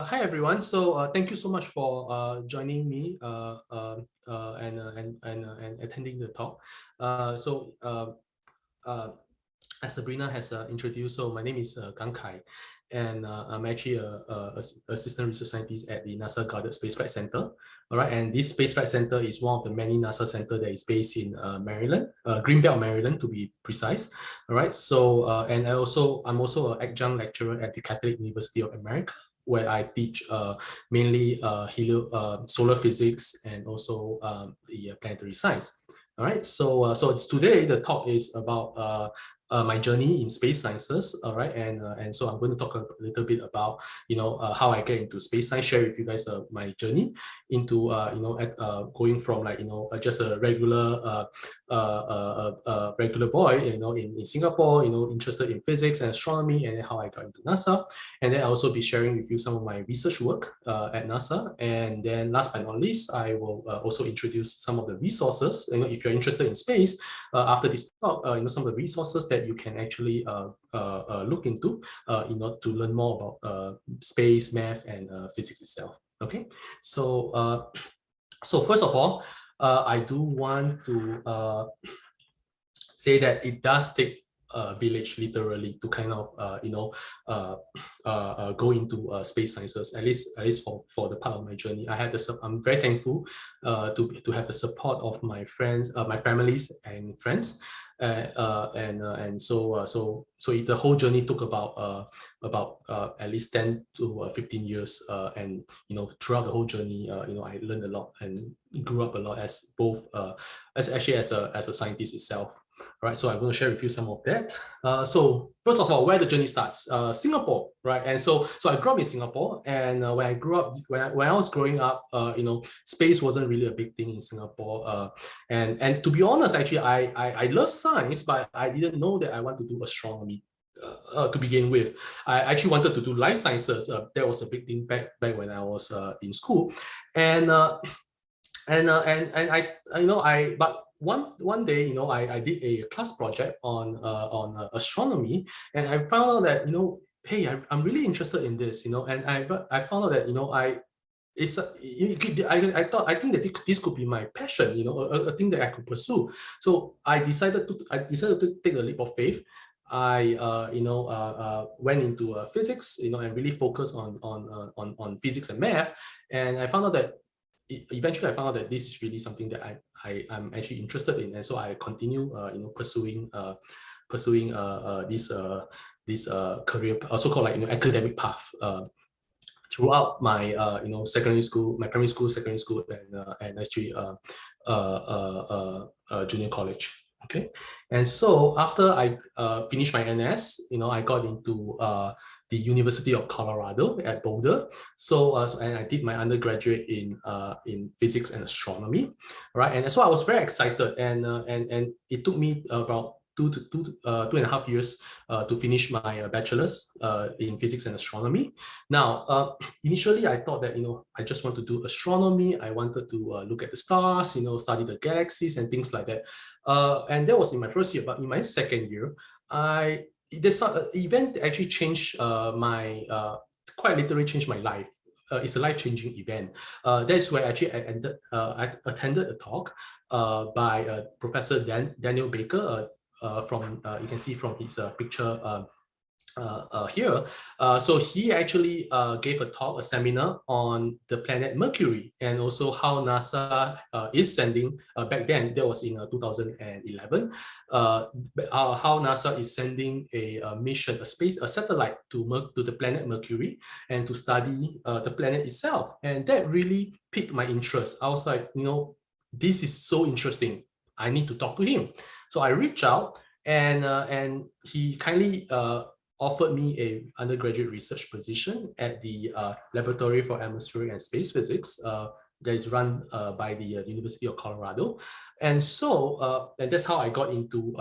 Hi everyone. Thank you so much for joining me and attending the talk. Uh, as Sabrina has introduced, so my name is Gang Kai, and I'm actually a assistant research scientist at the NASA Goddard Space Flight Center. All right, and this Space Flight Center is one of the many NASA centers that is based in Maryland, Greenbelt, Maryland, to be precise. All right, and I'm also an adjunct lecturer at the Catholic University of America, where I teach mainly solar physics and also the planetary science. All right, so today the talk is about my journey in space sciences. All right, and so I'm going to talk a little bit about how I get into space science, share with you guys my journey into going from just a regular boy in Singapore, interested in physics and astronomy, and then how I got into NASA. And then I'll also be sharing with you some of my research work at NASA. And then last but not least, I will also introduce some of the resources. If you're interested in space, after this talk, some of the resources that you can actually look into to learn more about space, math, and physics itself. Okay, so first of all, I do want to say that it does take a village literally to kind of go into space sciences, at least for the part of my journey. I'm very thankful to have the support of my friends, my families and friends, so the whole journey took about at least 10 to 15 years, and throughout the whole journey, I learned a lot and grew up a lot as both as a scientist itself. Right, so I'm going to share with you some of that. So first of all, where the journey starts, Singapore, right? And so I grew up in Singapore, and when I grew up, when I was growing up, space wasn't really a big thing in Singapore. And to be honest, actually, I love science, but I didn't know that I want to do astronomy. To begin with, I actually wanted to do life sciences. That was a big thing back when I was in school, and but one day, I did a class project on astronomy, and I found out that hey, I'm really interested in this, and I found out that I think that this could be my passion, a thing that I could pursue. So I decided to take a leap of faith. I went into physics, and really focused on physics and math, and I found out that eventually I found out that this is really something that I'm actually interested in, and so I continue pursuing this career, so-called academic path throughout my secondary school, my primary school, secondary school, and actually junior college. Okay, and so after I finished my NS, I got into the University of Colorado at Boulder. And I did my undergraduate in physics and astronomy, right? And so I was very excited, and it took me about 2.5 years to finish my bachelor's in physics and astronomy. Now, initially I thought that I just want to do astronomy. I wanted to look at the stars, study the galaxies and things like that. And that was in my first year. But in my second year, this event actually changed quite literally changed my life. It's a life-changing event. That's where actually I attended a talk by Professor Daniel Baker. You can see from his picture here. So he actually gave a seminar on the planet Mercury, and also how NASA is sending, back then, that was in 2011, how NASA is sending a mission, a satellite to the planet Mercury, and to study the planet itself. And that really piqued my interest. I was like, this is so interesting. I need to talk to him. So I reached out, and he kindly offered me a undergraduate research position at the Laboratory for Atmospheric and Space Physics that is run by the University of Colorado. And so, and that's how I got into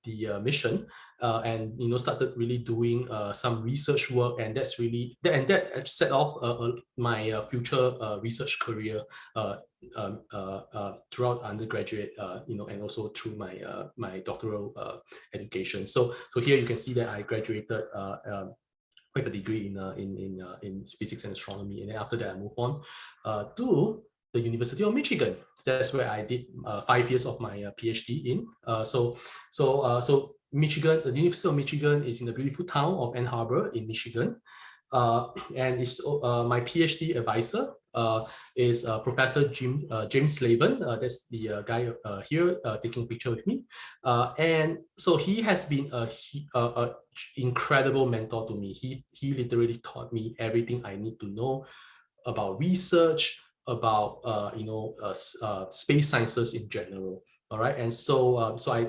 the mission, and started really doing some research work, and that set off my future research career throughout undergraduate, and also through my doctoral education. So here you can see that I graduated with a degree in physics and astronomy, and then after that I moved on to the University of Michigan. So that's where I did 5 years of my PhD in. So Michigan, the University of Michigan is in the beautiful town of Ann Arbor in Michigan. And it's, my PhD advisor is Professor James Slavin. That's the guy here taking a picture with me. And so he has been a incredible mentor to me. He literally taught me everything I need to know about research, about space sciences in general. All right, and so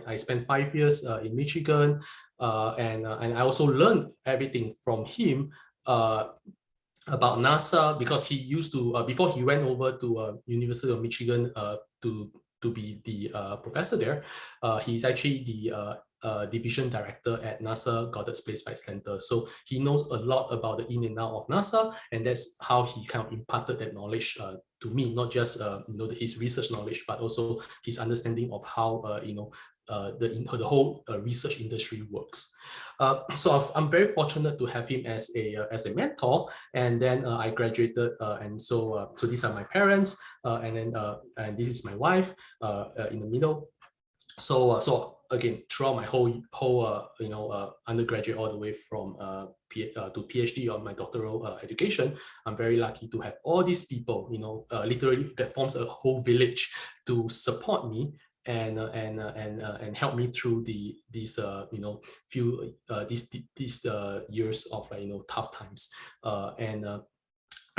I spent 5 years in Michigan, and I also learned everything from him about NASA, because he used to before he went over to University of Michigan to be the professor there. He's actually the division director at NASA Goddard Space Flight Center. So he knows a lot about the in and out of NASA, and that's how he kind of imparted that knowledge to me, not just his research knowledge, but also his understanding of how the whole research industry works. So I'm very fortunate to have him as a mentor. And then I graduated, and so these are my parents, and this is my wife in the middle. So again, throughout my whole undergraduate all the way from to PhD on my doctoral education, I'm very lucky to have all these people, literally that forms a whole village to support me and help me through these years of tough times, and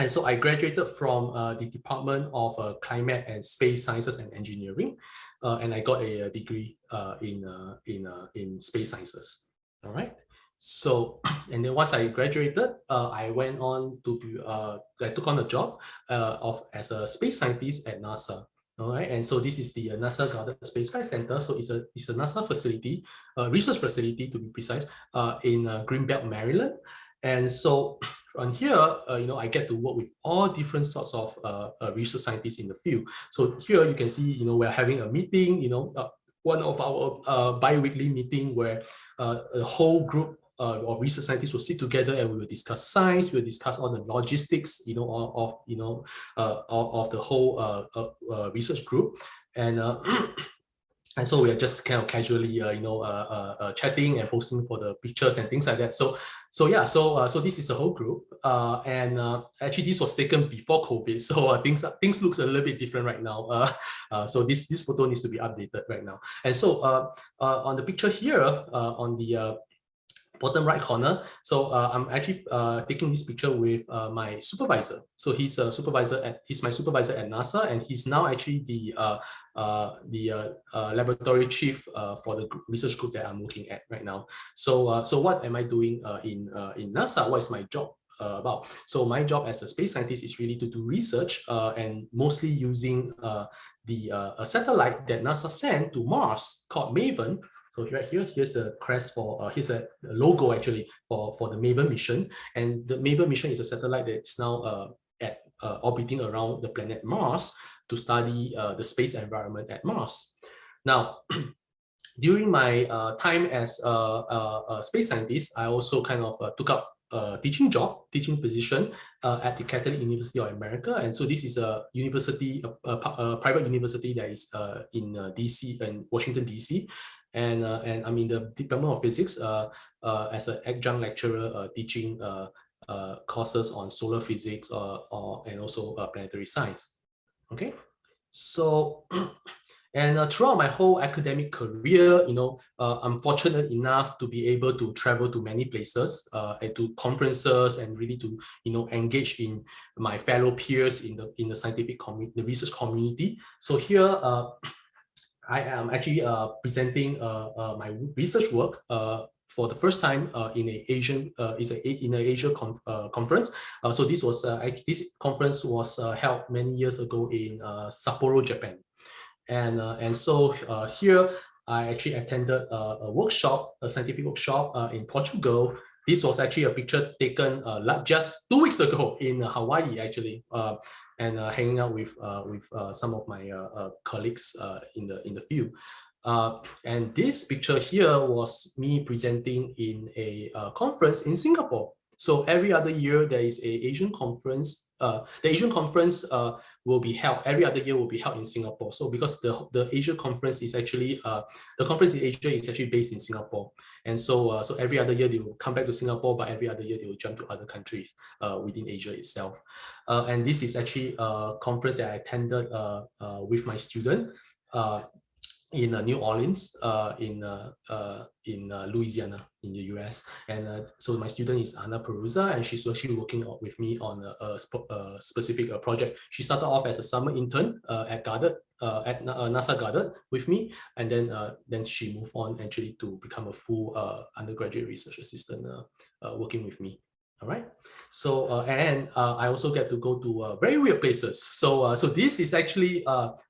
so I graduated from the Department of Climate and Space Sciences and Engineering, and I got a degree in space sciences. All right. So, and then once I graduated, I went on to I took on a job as a space scientist at NASA. All right, and so this is the NASA Goddard Space Flight Center. So it's a NASA facility, research facility to be precise, in Greenbelt, Maryland. And so on here, I get to work with all different sorts of research scientists in the field. So here you can see, we're having a meeting, one of our bi-weekly meeting where a whole group of research scientists will sit together and we will discuss science. We'll discuss all the logistics, of the whole research group, and and so we are just kind of casually, chatting and posting for the pictures and things like that. So this is a whole group, and actually this was taken before COVID, so things looks a little bit different right now. So this photo needs to be updated right now. And so on the picture here, on the bottom right corner. So I'm actually taking this picture with my supervisor. So he's my supervisor at NASA, and he's now actually the laboratory chief for the research group that I'm looking at right now. So what am I doing in NASA? What is my job about? So my job as a space scientist is really to do research and mostly using a satellite that NASA sent to Mars called MAVEN. So right here, here's the crest for, here's a logo actually for the MAVEN mission. And the MAVEN mission is a satellite that's now orbiting around the planet Mars to study the space environment at Mars. Now, during my time as a space scientist, I also kind of took up a teaching position at the Catholic University of America. And so this is a university, a private university that is in DC and Washington, DC. And I'm in the Department of Physics as an adjunct lecturer teaching courses on solar physics and also planetary science. Okay, so and throughout my whole academic career, I'm fortunate enough to be able to travel to many places and to conferences and really to engage in my fellow peers in the scientific community, the research community. So here I am actually presenting my research work for the first time in an Asian Asia conference. So this conference was held many years ago in Sapporo, Japan, and so here I actually attended a scientific workshop in Portugal. This was actually a picture taken just 2 weeks ago in Hawaii, actually, and hanging out with some of my colleagues in the field. And this picture here was me presenting in a conference in Singapore. So every other year there is a Asian conference. The Asian conference will be held every other year, will be held in Singapore. So because the Asia conference is actually the conference in Asia is actually based in Singapore, and so so every other year they will come back to Singapore, but every other year they will jump to other countries within Asia itself. And this is actually a conference that I attended with my student in New Orleans, in Louisiana, in the US. And so my student is Anna Perusa, and she's actually working with me on a specific project. She started off as a summer intern at Goddard, at NASA Goddard with me, and then she moved on actually to become a full undergraduate research assistant working with me. All right. So and I also get to go to very weird places. So so this is actually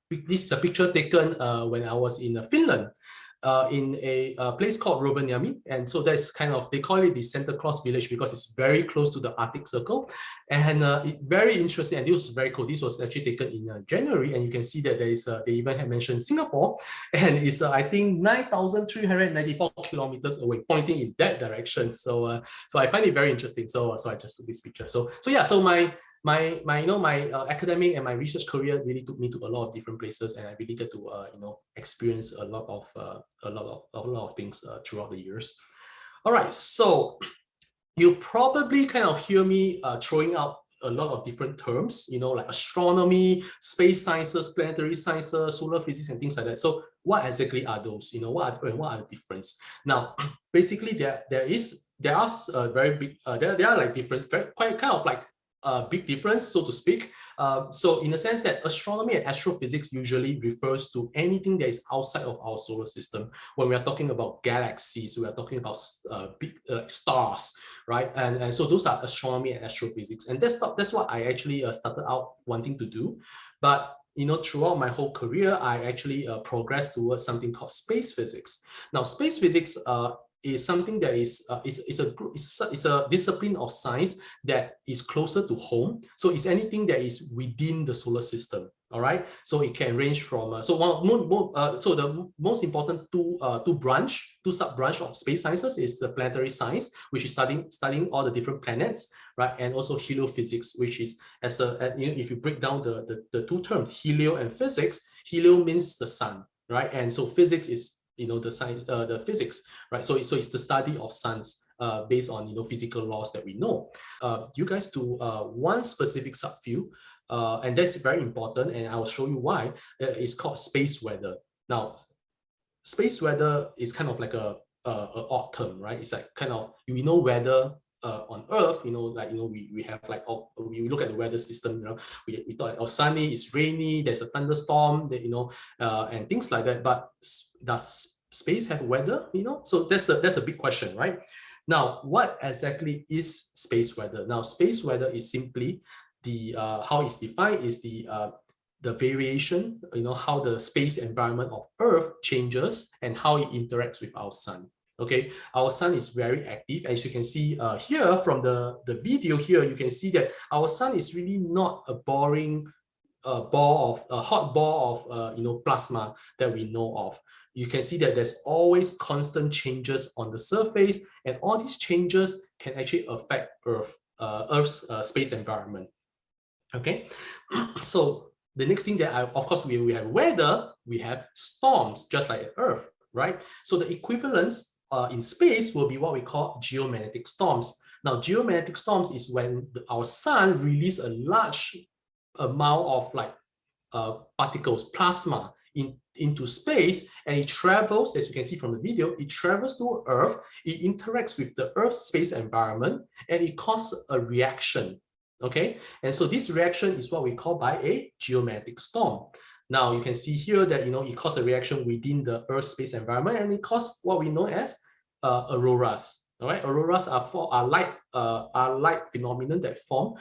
this is a picture taken when I was in Finland, in a place called Rovaniemi, and so that's kind of, they call it the Santa Claus village because it's very close to the Arctic Circle, and very interesting. And this was very cool. This was actually taken in January, and you can see that there is they even have mentioned Singapore, and it's I think 9,394 kilometers away, pointing in that direction. So so I find it very interesting. So I just took this picture. So yeah. So my academic and my research career really took me to a lot of different places, and I really get to experience a lot of things throughout the years. All right, so you probably kind of hear me throwing out a lot of different terms, like astronomy, space sciences, planetary sciences, solar physics, and things like that. So what exactly are those? What are the difference? Now, basically, there are very big there are like difference, quite kind of like a big difference, so to speak. So in the sense that astronomy and astrophysics usually refers to anything that is outside of our solar system. When we are talking about galaxies, we are talking about big stars, right? And so those are astronomy and astrophysics. And that's what I actually started out wanting to do. But throughout my whole career, I actually progressed towards something called space physics. Now, space physics is something that is a discipline of science that is closer to home. So it's anything that is within the solar system. All right. So it can range from so the most important two sub branch of space sciences is the planetary science, which is studying all the different planets, right? And also heliophysics, which is if you break down the two terms, helio and physics, helio means the sun, right? And so physics is the science, the physics, right? So it's the study of suns based on physical laws that we know. You guys do one specific subfield, and that's very important, and I will show you why. It's called space weather. Now, space weather is kind of like a odd term, right? It's like kind of weather on Earth, we have like, we look at the weather system, we thought sunny, it's rainy, there's a thunderstorm, and things like that. But does space have weather? So that's a big question, right? Now, what exactly is space weather? Now, space weather is simply the how it's defined is the variation, how the space environment of Earth changes and how it interacts with our sun. Okay, our sun is very active. As you can see here from the video here, you can see that our sun is really not a boring hot ball of plasma that we know of. You can see that there's always constant changes on the surface, and all these changes can actually affect Earth's space environment. Okay, so the next thing that of course we have weather, we have storms, just like Earth, right? So the equivalence in space will be what we call geomagnetic storms. Now, geomagnetic storms is when our sun releases a large amount of particles, plasma, into space, and it travels, as you can see from the video, it travels to Earth, it interacts with the Earth's space environment, and it causes a reaction. Okay, and so this reaction is what we call by a geomagnetic storm. Now you can see here that it causes a reaction within the Earth space environment, and it causes what we know as auroras. All right, auroras are light phenomenon that form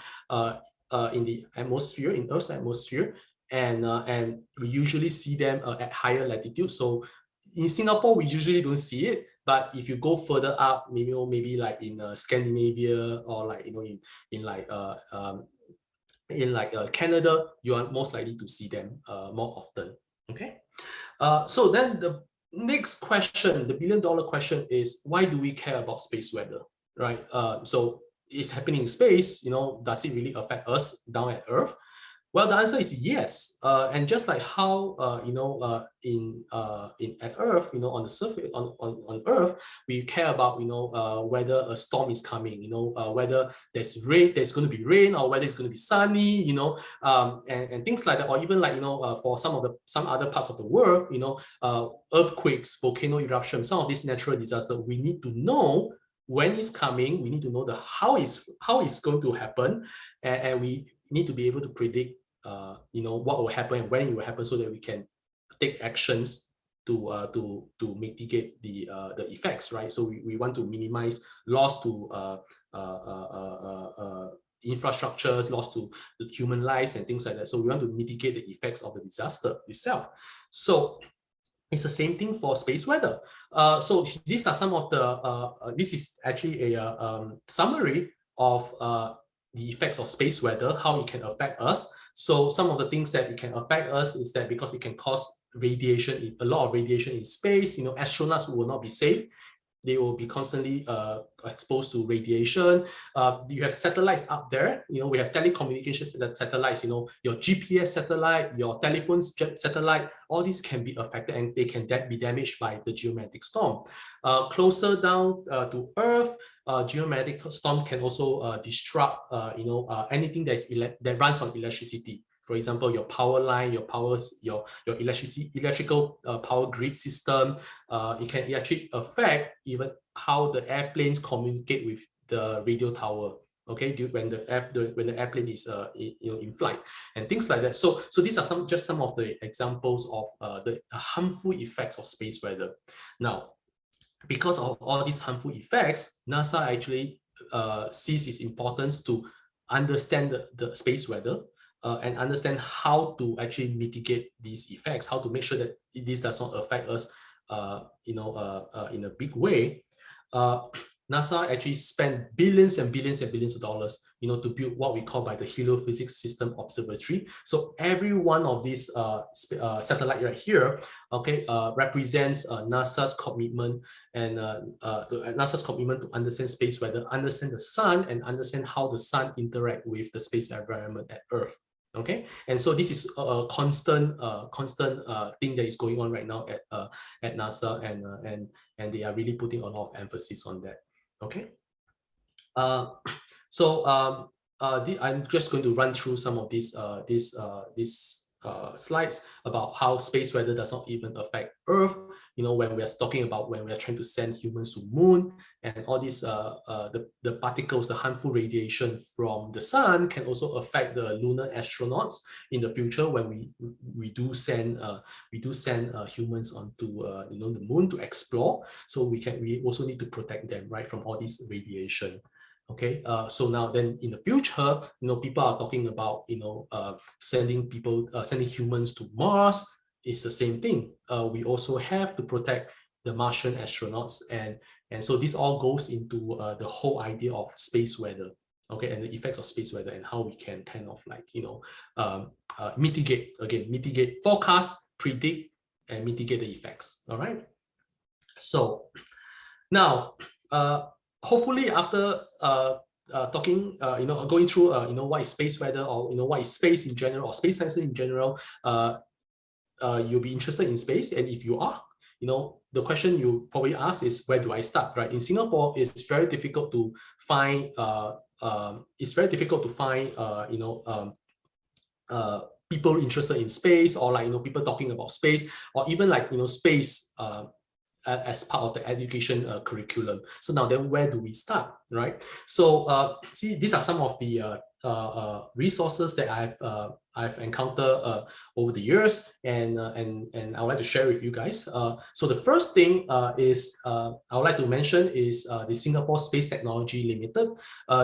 in the atmosphere, in Earth's atmosphere, and we usually see them at higher latitude. So in Singapore, we usually don't see it, but if you go further up, maybe like in Scandinavia, or like in Canada, you are most likely to see them more often. Okay, so then the next question, the billion-dollar question, is why do we care about space weather, right? So is happening in space, does it really affect us down at Earth? Well, the answer is yes. And just like how in at Earth, on the surface on Earth, we care about whether a storm is coming, whether there's going to be rain, or whether it's going to be sunny, and things like that, or even like for some other parts of the world, earthquakes, volcano eruptions, some of these natural disasters, we need to know when it's coming. We need to know how it's going to happen, and we need to be able to predict what will happen and when it will happen, so that we can take actions to mitigate the effects, right? So we want to minimize loss to infrastructures, loss to human lives and things like that. So we want to mitigate the effects of the disaster itself. So it's the same thing for space weather. So these are some of the, this is actually a summary of the effects of space weather, how it can affect us. So some of the things that it can affect us is that because it can cause radiation, a lot of radiation in space, astronauts will not be safe. They will be constantly exposed to radiation. You have satellites up there. We have telecommunications satellites. Your GPS satellite, your telephone satellite. All these can be affected, and they can be damaged by the geomagnetic storm. Closer down to Earth, geomagnetic storm can also disrupt, anything that runs on electricity. For example, your power line, your electrical power grid system. It can actually affect even how the airplanes communicate with the radio tower. Okay, when the airplane is in flight and things like that. So these are just some of the examples of the harmful effects of space weather. Now, because of all these harmful effects, NASA actually sees its importance to understand the space weather and understand how to actually mitigate these effects, how to make sure that this does not affect us in a big way. NASA actually spent billions and billions and billions of dollars, to build what we call by the Heliophysics System Observatory. So every one of these satellite right here, okay, represents NASA's commitment and NASA's commitment to understand space weather, understand the sun, and understand how the sun interact with the space environment at Earth. Okay, and so this is a constant thing that is going on right now at NASA, and they are really putting a lot of emphasis on that. Okay, so I'm just going to run through some of these slides about how space weather does not even affect Earth. When we are talking about when we are trying to send humans to Moon, and all these the particles, the harmful radiation from the sun can also affect the lunar astronauts in the future when we do send humans onto the Moon to explore. So we also need to protect them, right, from all this radiation. Okay, so now then in the future, people are talking about sending humans to Mars. It's the same thing. We also have to protect the Martian astronauts, and so this all goes into the whole idea of space weather, okay, and the effects of space weather, and how we can kind of like mitigate, forecast, predict, and mitigate the effects. All right. So now, hopefully after talking, going through, what is space weather, or what is space in general, or space science in general, you'll be interested in space. And if you are, the question you probably ask is, where do I start, right? In Singapore, it's very difficult to find people interested in space, or like people talking about space, or even like space as part of the education curriculum. So now then, where do we start, right? So see, these are some of the resources that I've encountered over the years, and I would like to share with you guys. So the first thing is I would like to mention is the Singapore Space Technology Limited.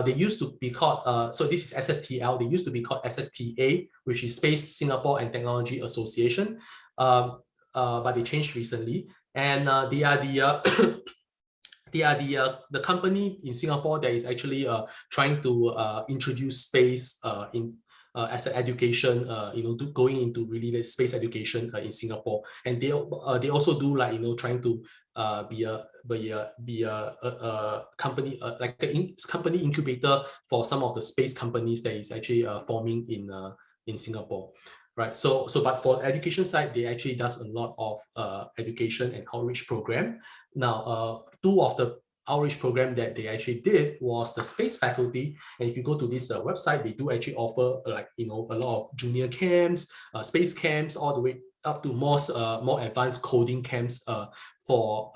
They used to be called, so this is SSTL. They used to be called SSTA, which is Space Singapore and Technology Association, but they changed recently. And they are the the company in Singapore that is actually trying to introduce space as an education, going into really the space education in Singapore. And they also do like trying to be a company, like a company incubator for some of the space companies that is actually forming in Singapore. Right, so but for education side, they actually does a lot of education and outreach program. Now, two of the outreach program that they actually did was the space faculty. And if you go to this website, they do actually offer like a lot of junior camps, space camps, all the way up to more advanced coding camps for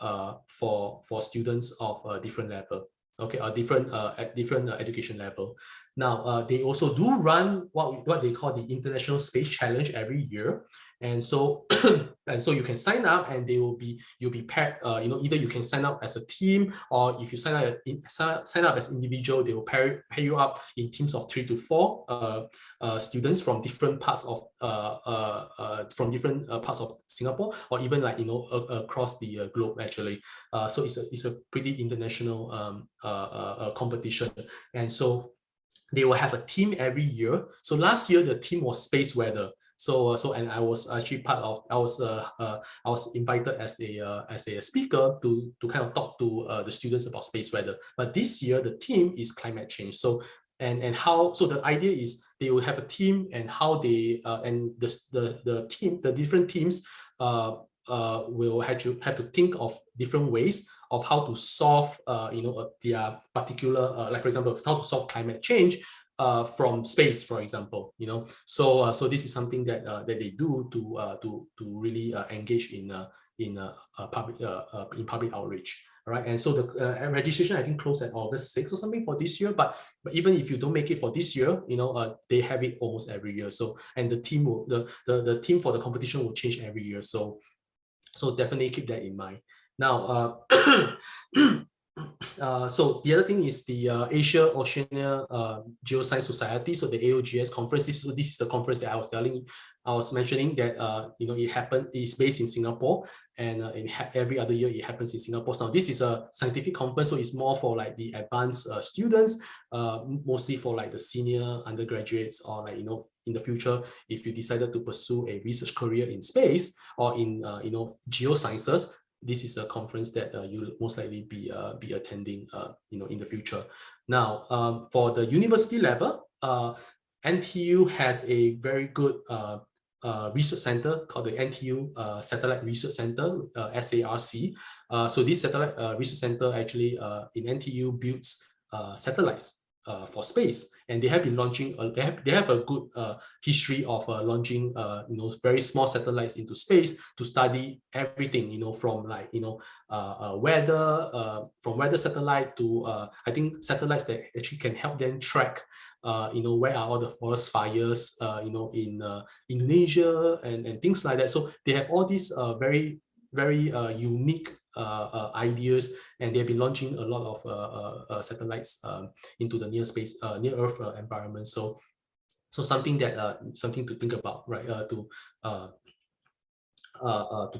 students of different level. Okay, different education level. Now, they also do run what they call the International Space Challenge every year, and so you can sign up, and you'll be paired. Either you can sign up as a team, or if you sign up as individual, they will pair you up in teams of 3 to 4 students from different parts of Singapore, or even like across the globe actually. So it's a pretty international competition, and so they will have a theme every year. So last year the theme was space weather. And I was actually I was invited as a speaker to kind of talk to the students about space weather. But this year the theme is climate change. So the idea is they will have a team, and how they and the different teams will have to think of different ways of how to solve their particular like, for example, how to solve climate change from space, for example. So this is something that they do to really engage in public outreach. All right, and so the registration I think closed at August 6th or something for this year. But even if you don't make it for this year, they have it almost every year. So, and the team will the team for the competition will change every year. So definitely keep that in mind. Now, so the other thing is the Asia Oceania Geoscience Society, so the AOGS conference. This is the conference that I was mentioning that it's based in Singapore, and every other year it happens in Singapore. Now this is a scientific conference, so it's more for like the advanced students, mostly for like the senior undergraduates, or like in the future, if you decided to pursue a research career in space or in geosciences, this is a conference that you'll most likely be attending in the future. Now, for the university level, NTU has a very good research center called the NTU Satellite Research Center, SARC. So this satellite research center actually in NTU builds satellites for space, and they have been launching. They have a good history of launching very small satellites into space to study everything, from like weather, from weather satellite to I think satellites that actually can help them track where are all the forest fires in Indonesia and things like that. So they have all these very unique ideas, and they've been launching a lot of satellites into the near Earth environment. So something that something to think about, right? To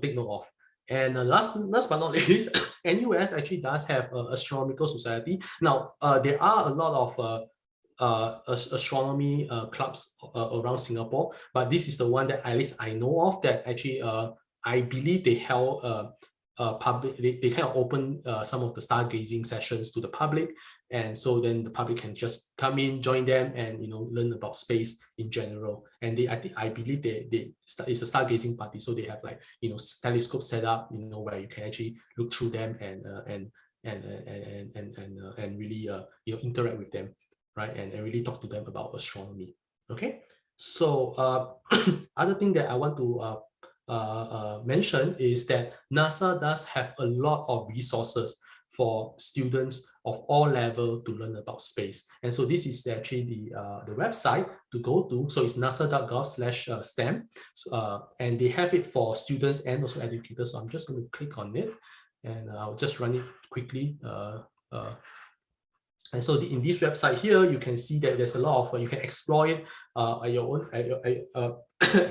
take note of. And last but not least, NUS actually does have an astronomical society. Now there are a lot of astronomy clubs around Singapore, but this is the one that at least I know of that actually I believe they held public. They kind of open some of the stargazing sessions to the public, and so then the public can just come in, join them, and learn about space in general. And I believe it's a stargazing party, so they have like telescope set up, where you can actually look through them and really interact with them, right? And really talk to them about astronomy. Okay, so other thing that I want to mention is that NASA does have a lot of resources for students of all levels to learn about space. And so this is actually the website to go to. So it's nasa.gov/STEM. And they have it for students and also educators. So I'm just going to click on it, and I'll just run it quickly. And so in this website here, you can see that there's a lot of, you can explore it at your own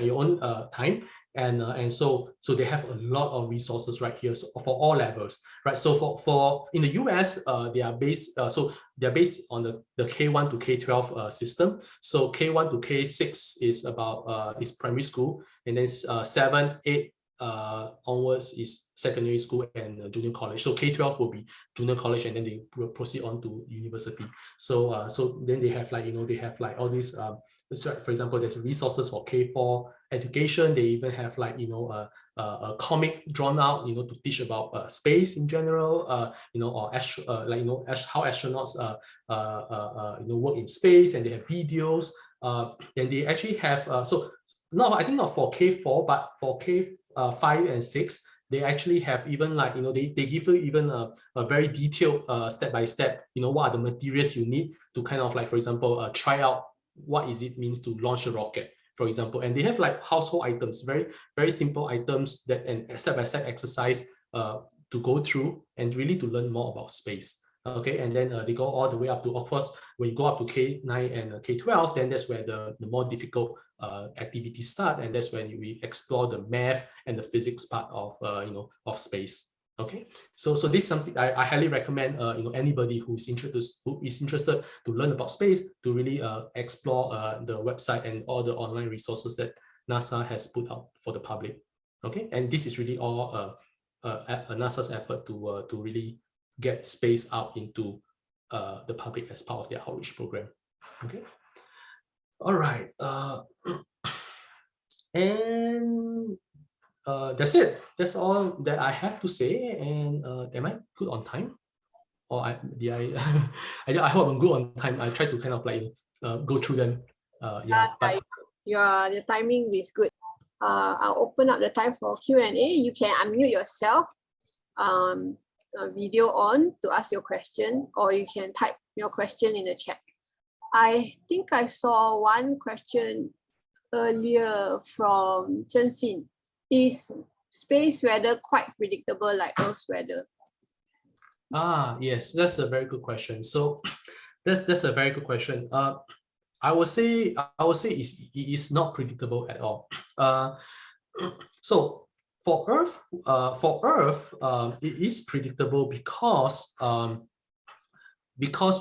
your own time. And so they have a lot of resources right here, so for all levels, right? So for in the US, they are based on the K1 to K12 system. So K1 to K6 is about is primary school, and then 7, 8 onwards is secondary school and junior college. So K12 will be junior college, and then they will proceed on to university. So then they have they have all these for example, there's resources for K4 education. They even have a comic drawn out, to teach about space in general, or how astronauts work in space, and they have videos. And they actually have I think not for K4, but for K5 and 6, they actually have even they give you even a very detailed step by step, what are the materials you need to kind of for example, try out what is it means to launch a rocket, for example. And they have household items, very, very simple items that and step-by-step exercise to go through and really to learn more about space. Okay, and then they go all the way up to, of course, when you go up to K9 and K12, then that's where the more difficult activities start, and that's when we explore the math and the physics part of of space. Okay, so this is something I highly recommend anybody who is interested to learn about space to really explore the website and all the online resources that NASA has put out for the public. Okay, and this is really all NASA's effort to really get space out into the public as part of their outreach program. Okay, all right, and that's it. That's all that I have to say. And am I good on time? Or I hope I'm good on time. I try to kind of go through them. But the timing is good. I'll open up the time for Q&A. You can unmute yourself, video on to ask your question, or you can type your question in the chat. I think I saw one question earlier from Chen Xin. Is space weather quite predictable like Earth's weather? Yes, that's a very good question. So that's a very good question. I would say it is not predictable at all. So for Earth, it is predictable because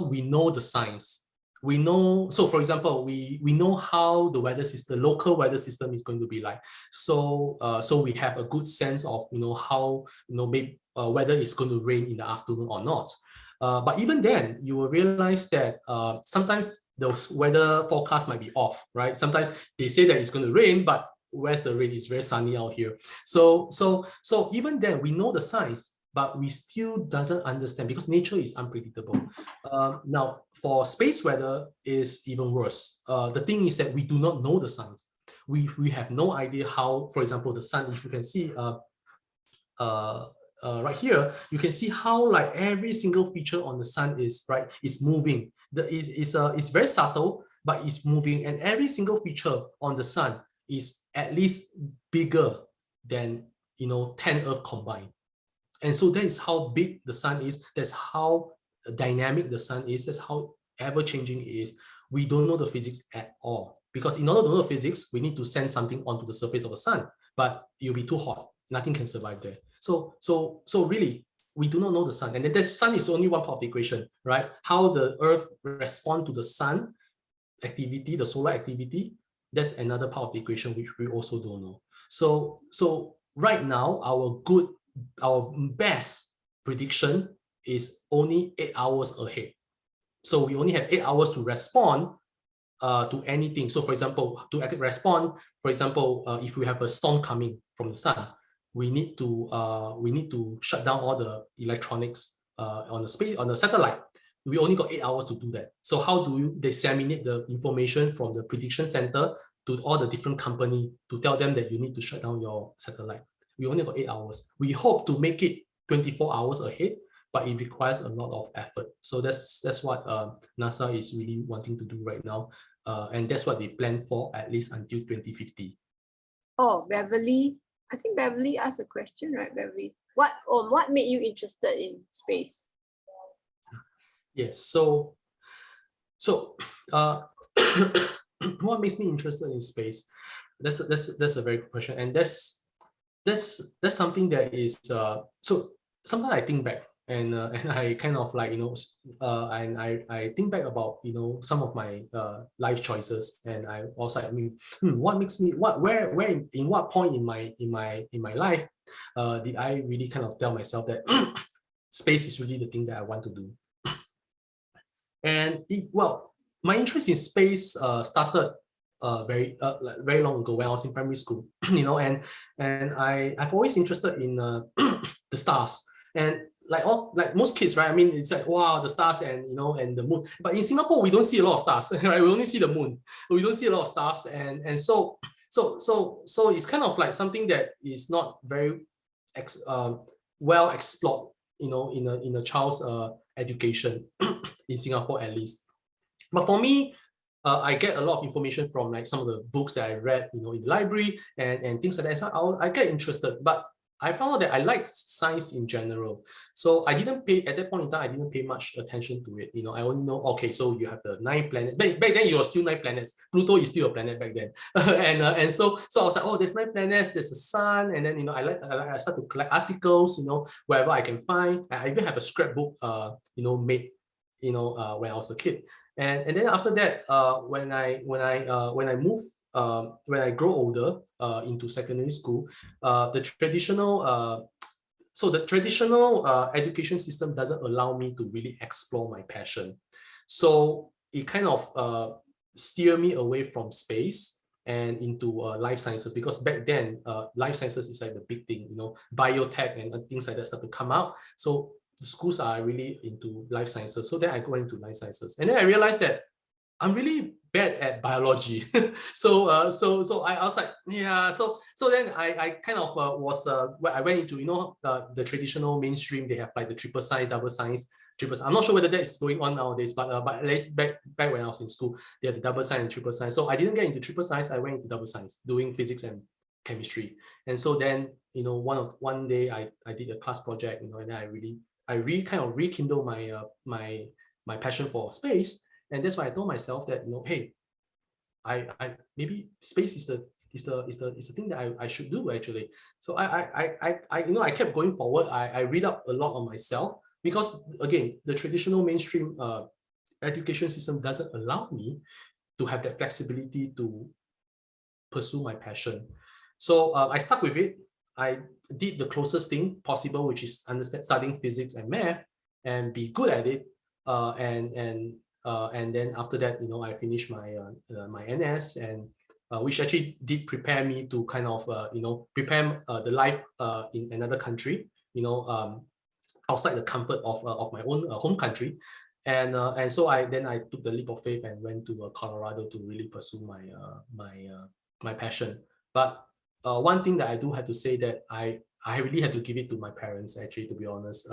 we know the science. We know, so for example, we know how the local weather system is going to be like. So we have a good sense of how maybe whether it's going to rain in the afternoon or not. But even then, you will realize that sometimes those weather forecasts might be off, right? Sometimes they say that it's going to rain, but where's the rain? It's very sunny out here. So even then, we know the science, but we still doesn't understand because nature is unpredictable. Now, for space weather is even worse. The thing is that we do not know the science. We have no idea how, for example, the sun, if you can see right here, you can see how every single feature on the sun is moving. It's very subtle, but it's moving, and every single feature on the sun is at least bigger than 10 Earth combined. And so that is how big the sun is. That's how dynamic the sun is. That's how ever-changing it is. We don't know the physics at all. Because in order to know the physics, we need to send something onto the surface of the sun. But it'll be too hot. Nothing can survive there. So really, we do not know the sun. And then the sun is only one part of the equation, right? How the Earth responds to the sun activity, the solar activity, that's another part of the equation which we also don't know. So right now, our best prediction is only 8 hours ahead. So we only have 8 hours to respond to anything. So for example, to respond, if we have a storm coming from the sun, we need to shut down all the electronics on the satellite. We only got 8 hours to do that. So how do you disseminate the information from the prediction center to all the different companies to tell them that you need to shut down your satellite? We only got 8 hours. We hope to make it 24 hours ahead, but it requires a lot of effort. So that's what NASA is really wanting to do right now. And that's what they plan for at least until 2050. Oh, Beverly. I think Beverly asked a question, right, Beverly? What made you interested in space? Yes, so what makes me interested in space? That's a very good question, and that's something that is so sometimes I think back and I kind of like and I think back about some of my life choices, and I was like, what makes me where in what point in my life did I really kind of tell myself that space is really the thing that I want to do. And well, my interest in space started like very long ago when I was in primary school, and I've always interested in the stars, and like most kids, right? I mean, it's like, wow, the stars and and the moon. But in Singapore, we don't see a lot of stars, right? We only see the moon. We don't see a lot of stars, and so it's kind of like something that is not very well explored, in a child's education in Singapore at least. But for me, I get a lot of information from like some of the books that I read, in the library and things like that. So I get interested, but I found out that I like science in general. So I didn't pay at that point in time. I didn't pay much attention to it. I only know, okay, so you have the 9 planets. Back then, you were still 9 planets. Pluto is still a planet back then, and so I was like, oh, there's 9 planets. There's a sun, and then I start to collect articles, wherever I can find. I even have a scrapbook, made, when I was a kid. And then after that, when I move, when I grow older, into secondary school, the traditional education system doesn't allow me to really explore my passion. So it kind of steer me away from space and into life sciences, because back then life sciences is like the big thing, biotech and things like that start to come out. So the schools are really into life sciences. So then I go into life sciences, and then I realized that I'm really bad at biology. So I was like, yeah. So then I kind of I went into the traditional mainstream. They have like the triple science, double science, triple science. I'm not sure whether that is going on nowadays, but at least back when I was in school, they had the double science and triple science. So I didn't get into triple science. I went into double science, doing physics and chemistry. And so then one day I did a class project, and then I really kind of rekindle my passion for space. And that's why I told myself that, hey, I maybe space is the thing that I should do actually. So I kept going forward. I read up a lot on myself, because again, the traditional mainstream education system doesn't allow me to have that flexibility to pursue my passion. So I stuck with it. I did the closest thing possible, which is studying physics and math and be good at it. And then after that, I finished my NS, and which actually did prepare me to kind of prepare the life in another country, outside the comfort of my own home country. And so I took the leap of faith and went to Colorado to really pursue my passion. But one thing that I do have to say, that I really had to give it to my parents, actually, to be honest,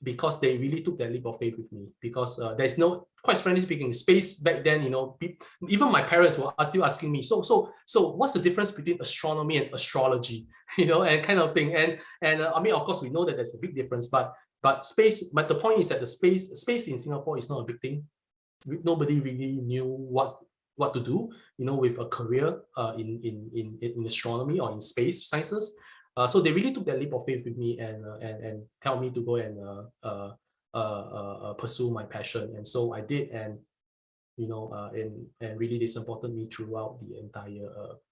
because they really took that leap of faith with me. Because there's no, quite frankly speaking, space back then, even my parents were still asking me, so what's the difference between astronomy and astrology, and kind of thing. And I mean, of course, we know that there's a big difference, but the point is that the space in Singapore is not a big thing. Nobody really knew what to do, with a career in astronomy or in space sciences. So they really took that leap of faith with me, and tell me to go and pursue my passion. And so I did, and and really they supported me throughout the entire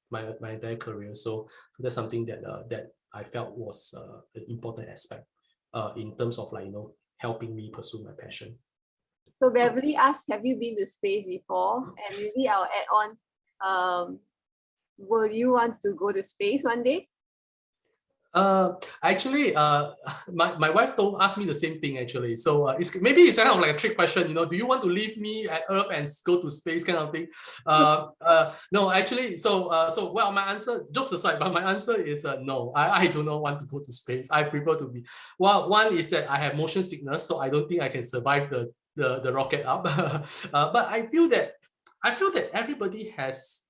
my entire career. So that's something that I felt was an important aspect in terms of helping me pursue my passion. So Beverly asked, have you been to space before? And maybe I'll add on, will you want to go to space one day? Actually, my wife asked me the same thing actually. So maybe it's kind of like a trick question. Do you want to leave me at Earth and go to space, kind of thing? No, actually. So well, my answer, jokes aside, but my answer is no. I do not want to go to space. I prefer to be. Well, one is that I have motion sickness, so I don't think I can survive the rocket up. But I feel that everybody has.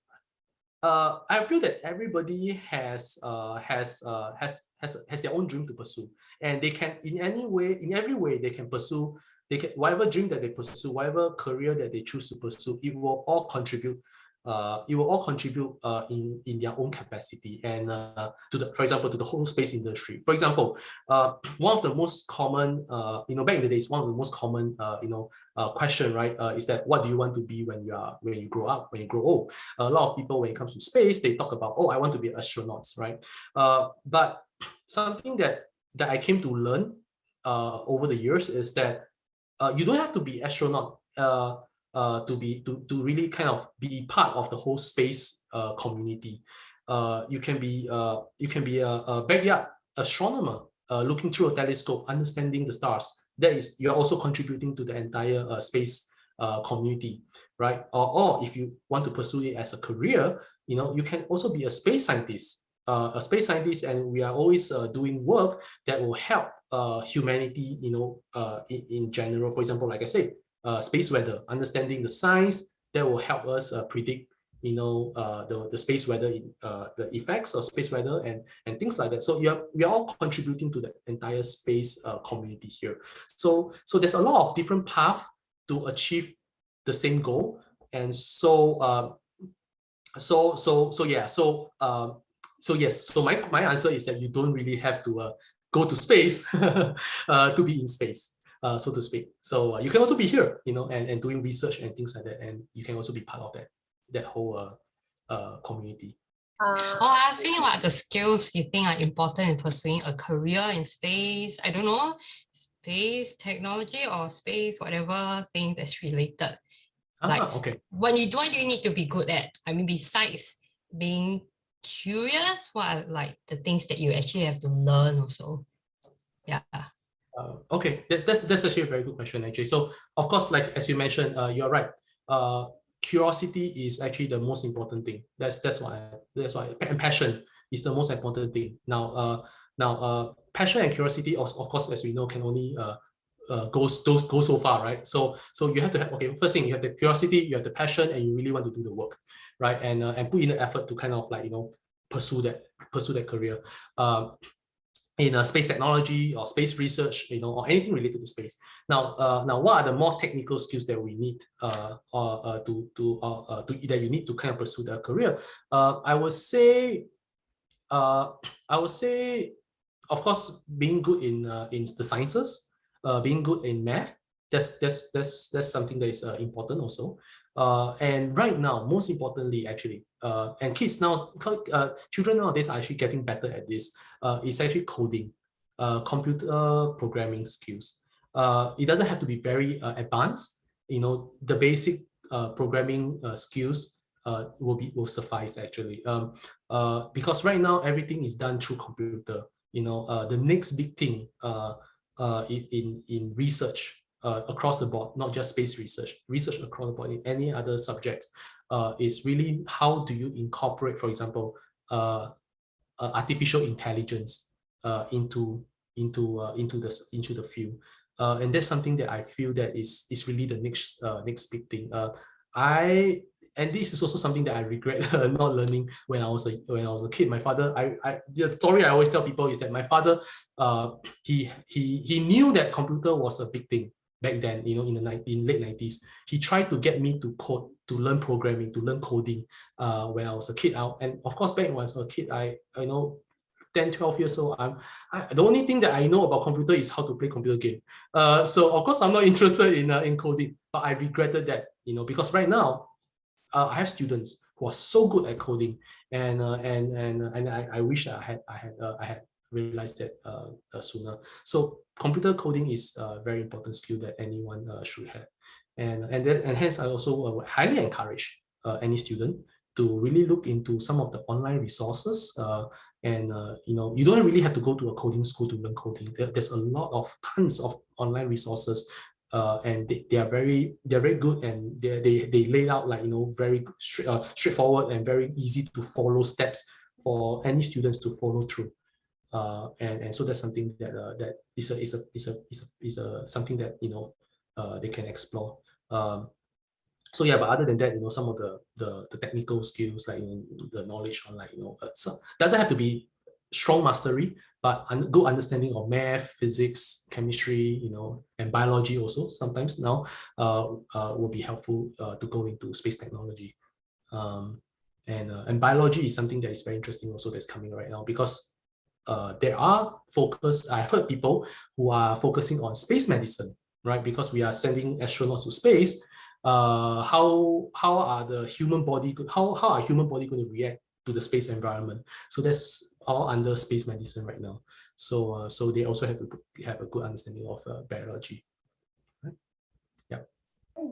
I feel that everybody has their own dream to pursue, and they can in every way they can pursue. They can, whatever dream that they pursue, whatever career that they choose to pursue, it will all contribute it will all contribute in their own capacity and for example, to the whole space industry. For example, one of the most common, back in the days, one of the most common, question, right, is that what do you want to be when you grow up, when you grow old? A lot of people, when it comes to space, they talk about, oh, I want to be astronauts, right? But something that I came to learn over the years is that you don't have to be astronaut to really kind of be part of the whole space community. You can be a backyard astronomer looking through a telescope, understanding the stars. That is, you're also contributing to the entire space community, right? Or if you want to pursue it as a career, you can also be a space scientist. And we are always doing work that will help humanity, in general. For example, like I said, space weather, understanding the science that will help us predict, the space weather, the effects of space weather and things like that. So we are all contributing to the entire space community here. So there's a lot of different paths to achieve the same goal. And yes, so my answer is that you don't really have to go to space to be in space, so to speak. So you can also be here, and doing research and things like that, and you can also be part of that whole community. I was thinking about the skills you think are important in pursuing a career in space. I don't know, space technology or space, whatever thing that's related. Okay. What do you need to be good at? I mean, besides being curious, what are like the things that you actually have to learn also? Yeah. Okay, that's actually a very good question, actually. So of course, like as you mentioned, you're right. Curiosity is actually the most important thing. That's why, and passion is the most important thing. Now, passion and curiosity, of course, as we know, can only go so far, right? So you have to have, okay, first thing, you have the curiosity, you have the passion, and you really want to do the work, right? And put in the effort to kind of like, pursue that career. In space technology or space research, or anything related to space. Now, what are the more technical skills that we need that you need to kind of pursue that career? I would say, of course, being good in the sciences, being good in math. That's something that is important also. And right now, most importantly, actually, and kids now, children nowadays are actually getting better at this. It's actually coding, computer programming skills. It doesn't have to be very advanced. The basic programming skills will suffice, actually. Because right now everything is done through computer. The next big thing in research across the board, not just space research across the board in any other subjects, is really how do you incorporate, for example, artificial intelligence into the field, and that's something that I feel that is really the next big thing. And this is also something that I regret not learning when I was a kid. My father, the story I always tell people is that my father, he knew that computer was a big thing back then. In late 90s, he tried to get me to code, to learn programming, to learn coding when I was a kid. And of course, back when I was a kid, 10, 12 years old, the only thing that I know about computer is how to play computer game. So of course, I'm not interested in coding, but I regretted that, because right now, I have students who are so good at coding, and I wish I had realized that sooner. So computer coding is a very important skill that anyone should have, and hence I also highly encourage any student to really look into some of the online resources. You don't really have to go to a coding school to learn coding. There's tons of online resources. And they are very good, and they lay out like very straightforward and very easy to follow steps for any students to follow through. And so that's something that is something that they can explore. So yeah, but other than that, some of the technical skills, like the knowledge on so doesn't have to be strong mastery, but good understanding of math, physics, chemistry, and biology also sometimes now will be helpful to go into space technology. And biology is something that is very interesting also that's coming right now, because there are focus. I've heard people who are focusing on space medicine, right? Because we are sending astronauts to space. How are the human body how are human body going to react to the space environment? So that's all under space medicine right now. So so they also have to have a good understanding of biology. Right? Yeah.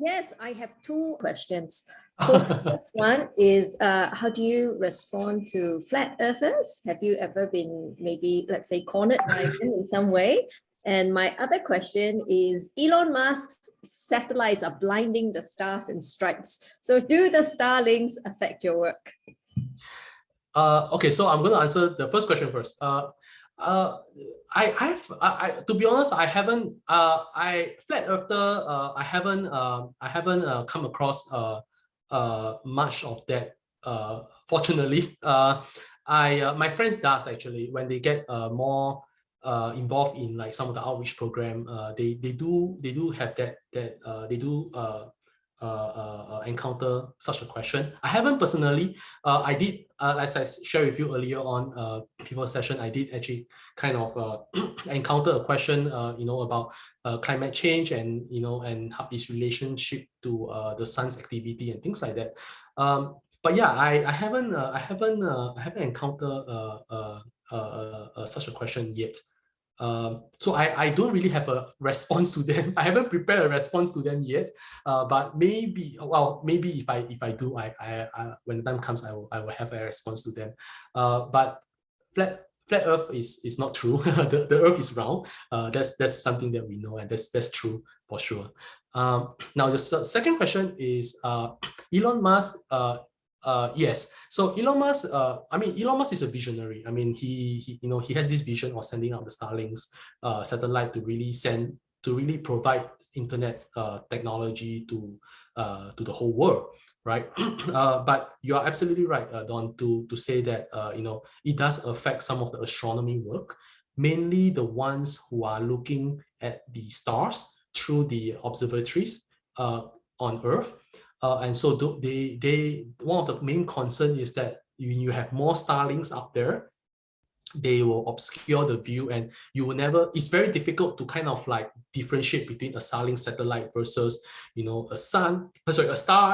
Yes, I have two questions. So the first one is, how do you respond to flat earthers? Have you ever been maybe, let's say, cornered by them in some way? And my other question is, Elon Musk's satellites are blinding the stars and stripes. So do the Starlinks affect your work? Okay, so I'm going to answer the first question first. To be honest, I haven't flat earther. I haven't come across much of that. Fortunately, my friends does actually, when they get more involved in like some of the outreach program. They do have that they do encounter such a question. I haven't personally. I did, as I shared with you earlier on before session, I did actually kind of encounter a question, about climate change and and how its relationship to the sun's activity and things like that. But yeah, I haven't encountered such a question yet. So I don't really have a response to them. I haven't prepared a response to them yet. But maybe, well, maybe if I do, I when the time comes, I will have a response to them. But flat Earth is not true. the Earth is round. That's something that we know, and that's true for sure. Now the second question is Elon Musk. Yes. So Elon Musk, Elon Musk is a visionary. I mean, he has this vision of sending out the Starlinks satellite to really provide internet technology to the whole world, right? But you are absolutely right, Don, to say that it does affect some of the astronomy work, mainly the ones who are looking at the stars through the observatories on Earth. And so one of the main concern is that when you have more Starlinks up there, they will obscure the view, and you will never. It's very difficult to kind of like differentiate between a Starlink satellite versus a star,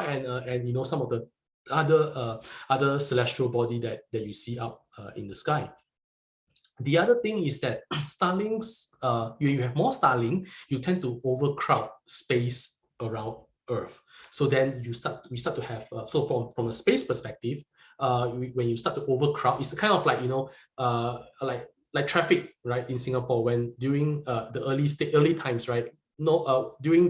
and some of the other celestial body that you see up in the sky. The other thing is that Starlinks, when you have more Starlink, you tend to overcrowd space around Earth. So then we start to have so from a space perspective, when you start to overcrowd, it's kind of like like traffic, right, in Singapore, when during the early times, right? No, during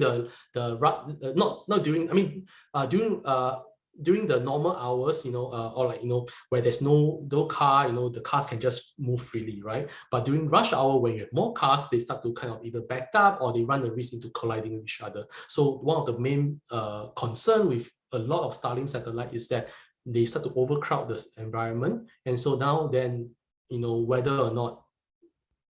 during the normal hours, or like where there's no car, the cars can just move freely, right? But during rush hour, when you have more cars, they start to kind of either back up or they run the risk into colliding with each other. So one of the main concern with a lot of Starlink satellite is that they start to overcrowd the environment, and so now then whether or not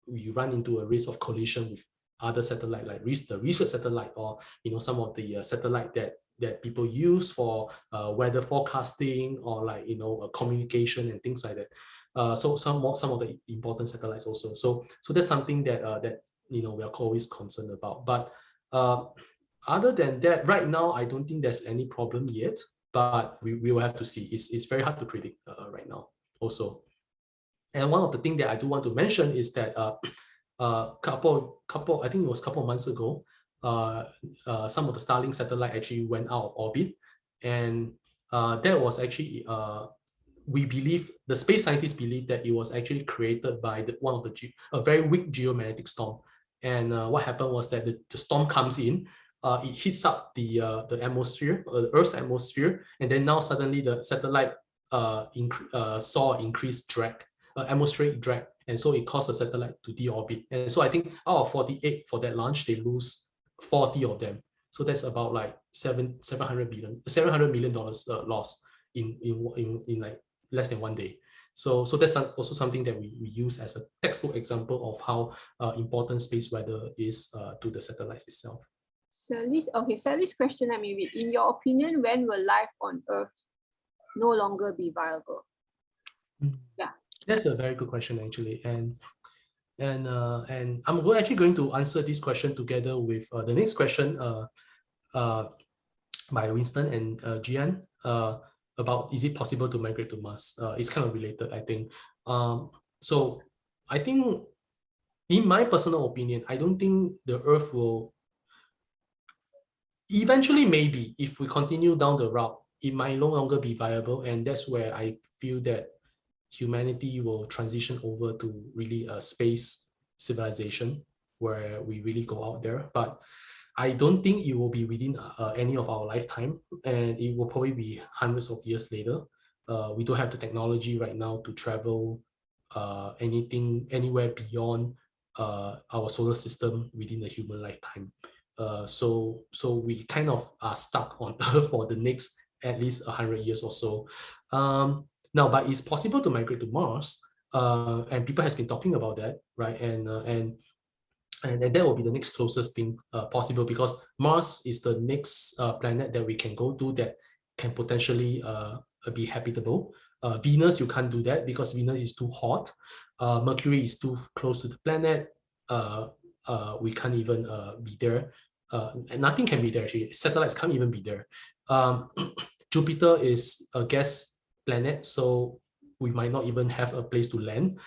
we run into a risk of collision with other satellite, like the research satellite, or some of the satellite that people use for weather forecasting, or like communication and things like that. So some of the important satellites also. So that's something that we are always concerned about. But other than that, right now I don't think there's any problem yet. But we will have to see. It's very hard to predict right now also. And one of the things that I do want to mention is that couple I think it was a couple of months ago, some of the Starlink satellite actually went out of orbit, and that was actually we believe, the space scientists believe, that it was actually created by a very weak geomagnetic storm. And what happened was that the storm comes in, it hits up the atmosphere, the Earth's atmosphere, and then now suddenly the satellite saw increased drag, atmospheric drag, and so it caused the satellite to deorbit. And so I think out of 48 for that launch, they lose 40 of them. So that's about like $700 million loss in like less than 1 day. So that's also something that we use as a textbook example of how important space weather is to the satellites itself. So this question, let me read. In your opinion, when will life on Earth no longer be viable? Yeah. That's a very good question, actually, and I'm actually going to answer this question together with the next question by Winston and Gian about is it possible to migrate to Mars? It's kind of related, I think. So I think, in my personal opinion, I don't think the Earth will eventually, maybe if we continue down the route, it might no longer be viable, and that's where I feel that humanity will transition over to really a space civilization where we really go out there. But I don't think it will be within any of our lifetime, and it will probably be hundreds of years later. We don't have the technology right now to travel anywhere beyond our solar system within a human lifetime. So we kind of are stuck on Earth for the next at least 100 years or so. Now, but it's possible to migrate to Mars, and people has been talking about that, right? And that will be the next closest thing possible, because Mars is the next planet that we can go to that can potentially be habitable. Venus, you can't do that because Venus is too hot. Mercury is too close to the planet. We can't even be there. And nothing can be there, actually. Satellites can't even be there. Jupiter is a gas planet, so we might not even have a place to land.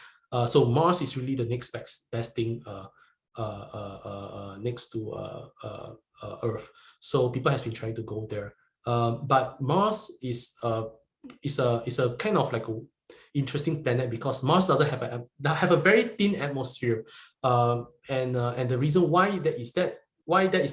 So Mars is really the next best thing next to Earth. So people has been trying to go there. But Mars is a kind of like a interesting planet because Mars doesn't have a very thin atmosphere, and the reason why that is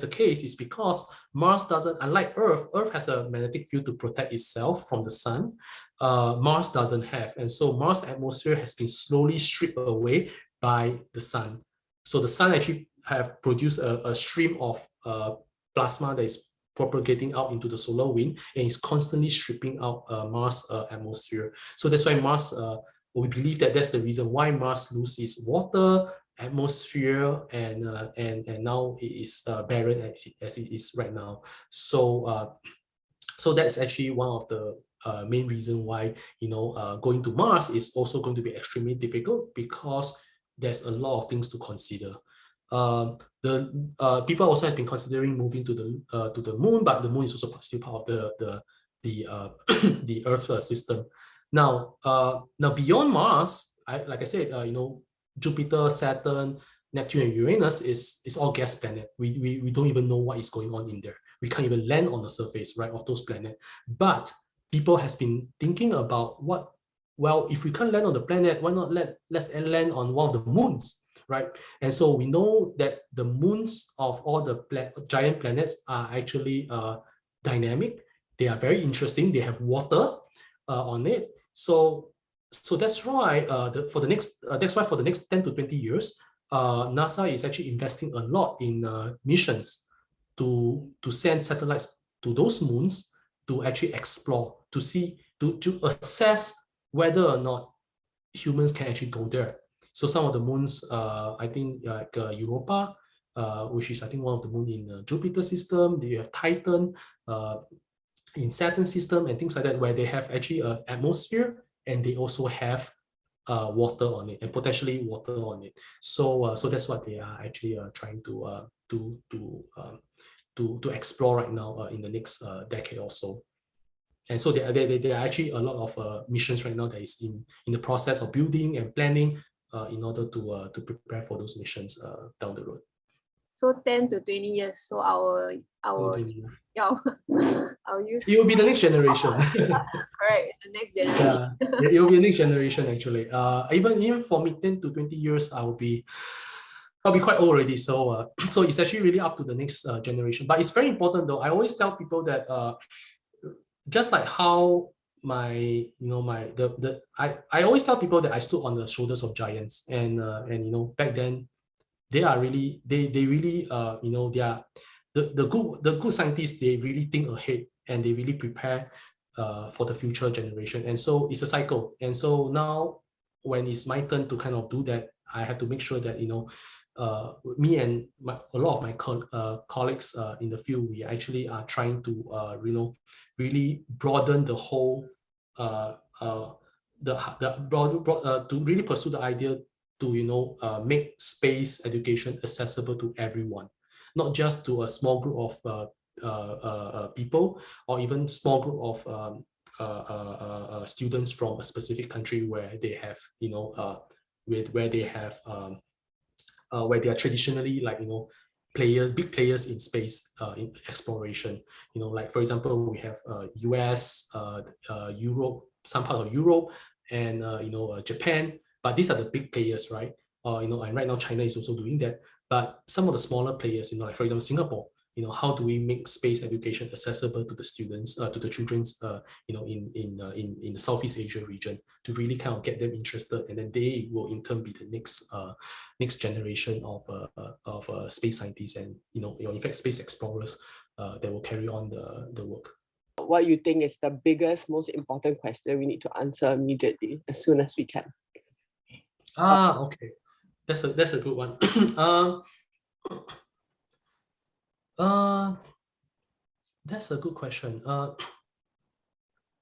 the case is because Mars doesn't, unlike Earth has a magnetic field to protect itself from the sun. Mars doesn't have, and so Mars atmosphere has been slowly stripped away by the sun. So the sun actually have produced a stream of plasma that is propagating out into the solar wind, and is constantly stripping out Mars atmosphere. So that's why Mars, we believe that that's the reason why Mars loses water, atmosphere, and now it is barren as it is right now. So so that's actually one of the main reason why going to Mars is also going to be extremely difficult, because there's a lot of things to consider. The people also has been considering moving to the moon, but the moon is also still part of the Earth system. Now beyond Mars, like I said, Jupiter, Saturn, Neptune, and Uranus is all gas planet. We don't even know what is going on in there. We can't even land on the surface, right, of those planets. But people has been thinking about if we can't land on the planet, why not let's land on one of the moons, right? And so we know that the moons of all the giant planets are actually dynamic. They are very interesting. They have water on it. So that's why for the next 10 to 20 years, NASA is actually investing a lot in missions to send satellites to those moons to actually explore, to assess whether or not humans can actually go there. So some of the moons, I think like Europa, which is I think one of the moon in the Jupiter system. You have Titan in Saturn system and things like that, where they have actually an atmosphere and they also have water on it, and potentially water on it. So that's what they are actually trying to explore right now in the next decade or so. And so there are actually a lot of missions right now that is in the process of building and planning in order to prepare for those missions down the road. So 10 to 20 years. So our Years. our youth. It will be the next generation. Correct, the next generation. Yeah, it will be the next generation actually. Even for me, 10 to 20 years, I'll be quite old already. So so it's actually really up to the next generation. But it's very important though. I always tell people that just like how I always tell people that I stood on the shoulders of giants, and back then they are really they really they are the good scientists. They really think ahead and they really prepare for the future generation. And so it's a cycle. And so now when it's my turn to kind of do that, I have to make sure that me and a lot of my colleagues in the field, we actually are trying to really broaden the whole to really pursue the idea to make space education accessible to everyone, not just to a small group of people, or even small group of students from a specific country where they have where they have where they are traditionally big players in space in exploration. Like for example, we have US, Europe, some part of Europe, and Japan. But these are the big players, right? And right now China is also doing that. But some of the smaller players, like for example Singapore, how do we make space education accessible to the students, to the children's, in the Southeast Asia region, to really kind of get them interested, and then they will in turn be the next generation of space scientists and in fact space explorers that will carry on the work. What you think is the biggest, most important question we need to answer immediately, as soon as we can? Okay, that's a good one. That's a good question.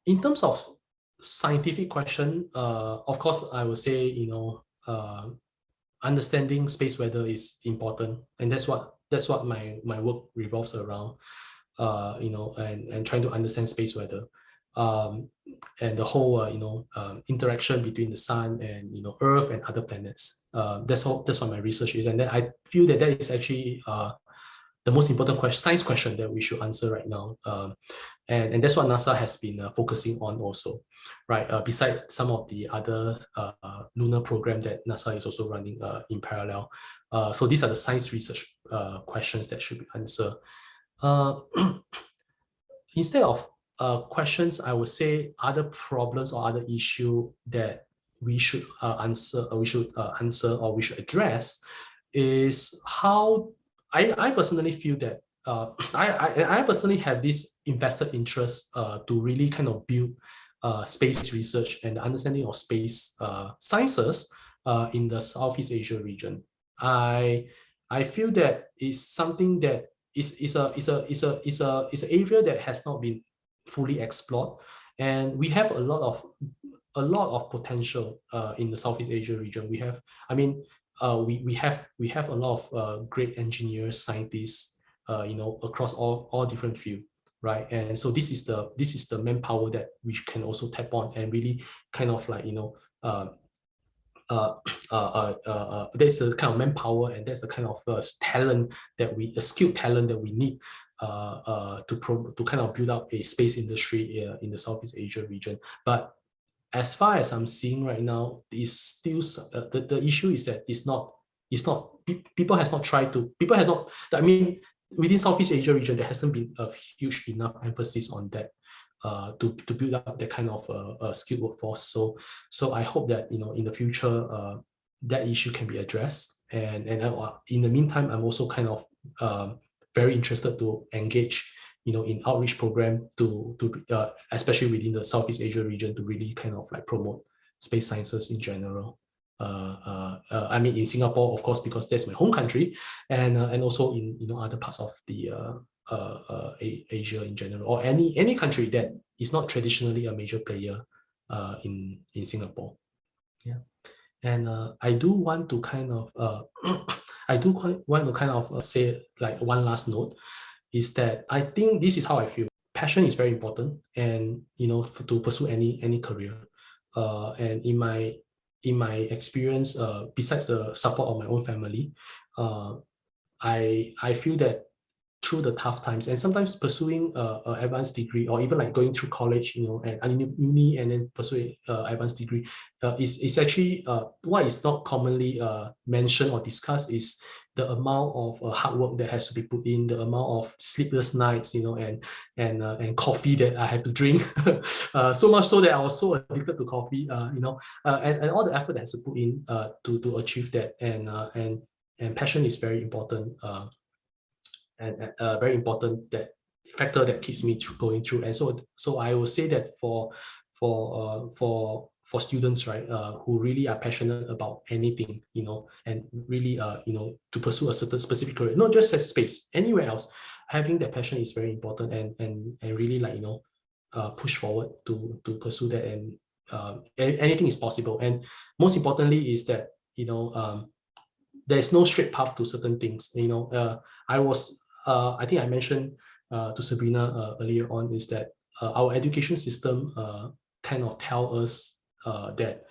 In terms of scientific question, of course, I would say understanding space weather is important, and that's what my work revolves around. And trying to understand space weather, and the whole interaction between the sun and Earth and other planets. That's what my research is, and then I feel that is actually the most important science question that we should answer right now. And that's what NASA has been focusing on also, right? Besides some of the other lunar program that NASA is also running in parallel. So these are the science research questions that should be answered. Instead of questions, I would say other problems or other issue that we should answer, or we should address is how I personally feel that I personally have this invested interest to really kind of build space research and the understanding of space sciences in the Southeast Asia region. I feel that it's something that is an area that has not been fully explored, and we have a lot of potential in the Southeast Asia region. We have a lot of great engineers, scientists, across all different fields, right? And so this is the manpower that we can also tap on and really kind of there's the kind of manpower, and that's the kind of talent that skilled talent that we need to kind of build up a space industry in the Southeast Asia region. But as far as I'm seeing right now, is still the issue is that people has not. I mean, within Southeast Asia region, there hasn't been a huge enough emphasis on that to build up that kind of skilled workforce. So I hope that in the future that issue can be addressed. And in the meantime, I'm also kind of very interested to engage in outreach program to especially within the Southeast Asia region, to really kind of promote space sciences in general. I mean, in Singapore, of course, because that's my home country, and also in other parts of the Asia in general, or any country that is not traditionally a major player in Singapore. Yeah, and I do want to kind of say one last note, is that I think this is how I feel. Passion is very important, and to pursue any career. And in my experience, besides the support of my own family, I feel that through the tough times, and sometimes pursuing an advanced degree, or even going through college, and uni, and then pursuing advanced degree, is actually what is not commonly mentioned or discussed is the amount of hard work that has to be put in, the amount of sleepless nights, and coffee that I have to drink. So much so that I was so addicted to coffee, and all the effort that has to put in to achieve that, and passion is very important. And very important that factor that keeps me going through. And so I will say that for students, right, who really are passionate about anything, and really to pursue a certain specific career, not just as space, anywhere else, having that passion is very important, and really push forward to pursue that, and anything is possible. And most importantly is that, there's no straight path to certain things. I think I mentioned to Sabrina earlier on, is that our education system kind of tell us that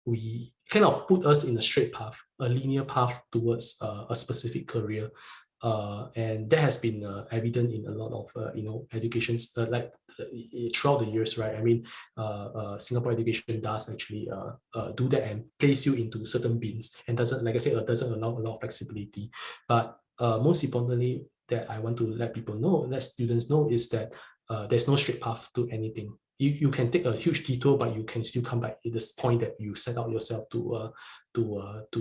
we kind of put us in a straight path, a linear path towards a specific career. And that has been evident in a lot of educations throughout the years, right? I mean, Singapore education does actually do that and place you into certain bins, and doesn't, like I said, doesn't allow a lot of flexibility. But most importantly, that I want to let people know, let students know, is that there's no straight path to anything. You can take a huge detour, but you can still come back at this point that you set out yourself to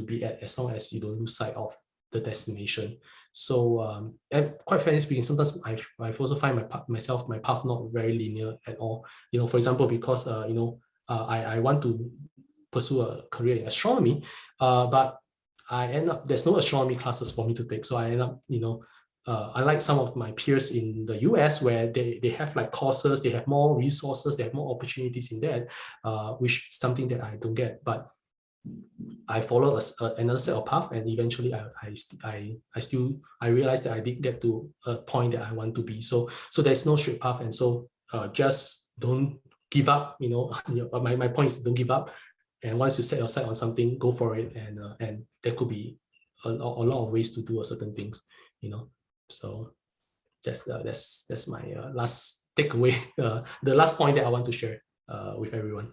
be at, as long as you don't lose sight of the destination. So, and quite frankly speaking, sometimes I've also find my path not very linear at all. For example, because I want to pursue a career in astronomy, but I end up, there's no astronomy classes for me to take, so I end up unlike some of my peers in the US, where they have like courses, they have more resources, they have more opportunities in that, which is something that I don't get. But I followed another set of path, and eventually I realized that I did get to a point that I want to be. So there's no straight path, and so just don't give up. My point is, don't give up. And once you set your sight on something, go for it, and there could be a lot of ways to do certain things. So that's my last takeaway, the last point that I want to share with everyone.